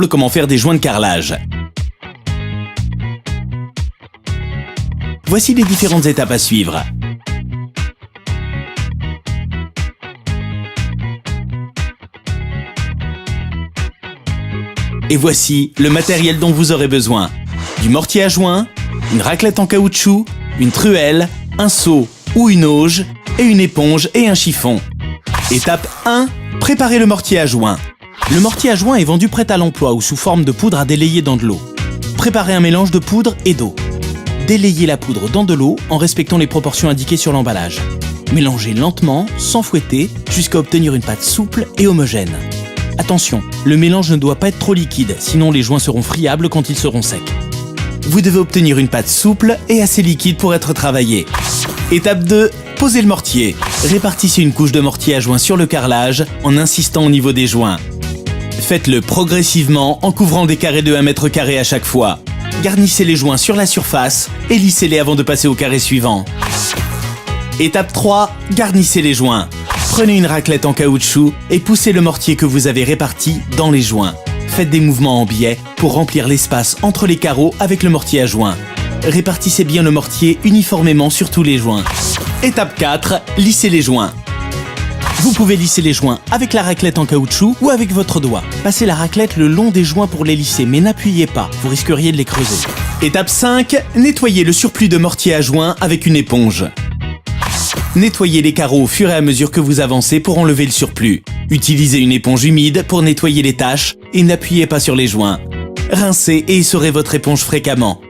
Comment faire des joints de carrelage. Voici les différentes étapes à suivre. Et voici le matériel dont vous aurez besoin. Du mortier à joint, une raclette en caoutchouc, une truelle, un seau ou une auge, et une éponge et un chiffon. Étape 1. Préparez le mortier à joint. Le mortier à joint est vendu prêt à l'emploi ou sous forme de poudre à délayer dans de l'eau. Préparez un mélange de poudre et d'eau. Délayez la poudre dans de l'eau en respectant les proportions indiquées sur l'emballage. Mélangez lentement, sans fouetter, jusqu'à obtenir une pâte souple et homogène. Attention, le mélange ne doit pas être trop liquide, sinon les joints seront friables quand ils seront secs. Vous devez obtenir une pâte souple et assez liquide pour être travaillée. Étape 2. Posez le mortier. Répartissez une couche de mortier à joint sur le carrelage en insistant au niveau des joints. Faites-le progressivement en couvrant des carrés de 1 mètre carré à chaque fois. Garnissez les joints sur la surface et lissez-les avant de passer au carré suivant. Étape 3. Garnissez les joints. Prenez une raclette en caoutchouc et poussez le mortier que vous avez réparti dans les joints. Faites des mouvements en biais pour remplir l'espace entre les carreaux avec le mortier à joint. Répartissez bien le mortier uniformément sur tous les joints. Étape 4. Lissez les joints. Vous pouvez lisser les joints avec la raclette en caoutchouc ou avec votre doigt. Passez la raclette le long des joints pour les lisser, mais n'appuyez pas, vous risqueriez de les creuser. Étape 5. Nettoyez le surplus de mortier à joint avec une éponge. Nettoyez les carreaux au fur et à mesure que vous avancez pour enlever le surplus. Utilisez une éponge humide pour nettoyer les taches et n'appuyez pas sur les joints. Rincez et essorez votre éponge fréquemment.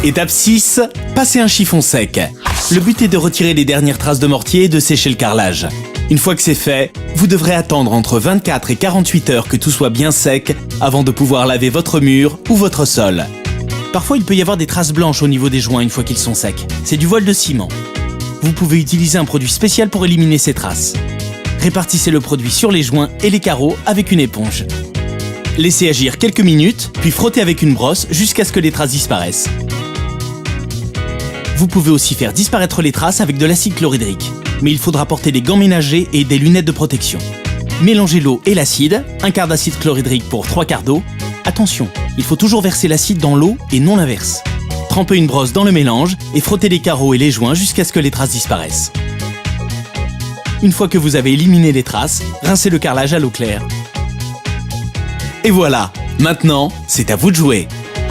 Étape 6. Passez un chiffon sec. Le but est de retirer les dernières traces de mortier et de sécher le carrelage. Une fois que c'est fait, vous devrez attendre entre 24 et 48 heures que tout soit bien sec avant de pouvoir laver votre mur ou votre sol. Parfois, il peut y avoir des traces blanches au niveau des joints une fois qu'ils sont secs. C'est du voile de ciment. Vous pouvez utiliser un produit spécial pour éliminer ces traces. Répartissez le produit sur les joints et les carreaux avec une éponge. Laissez agir quelques minutes, puis frottez avec une brosse jusqu'à ce que les traces disparaissent. Vous pouvez aussi faire disparaître les traces avec de l'acide chlorhydrique. Mais il faudra porter des gants ménagers et des lunettes de protection. Mélangez l'eau et l'acide, un quart d'acide chlorhydrique pour 3 quarts d'eau. Attention, il faut toujours verser l'acide dans l'eau et non l'inverse. Trempez une brosse dans le mélange et frottez les carreaux et les joints jusqu'à ce que les traces disparaissent. Une fois que vous avez éliminé les traces, rincez le carrelage à l'eau claire. Et voilà, maintenant, c'est à vous de jouer.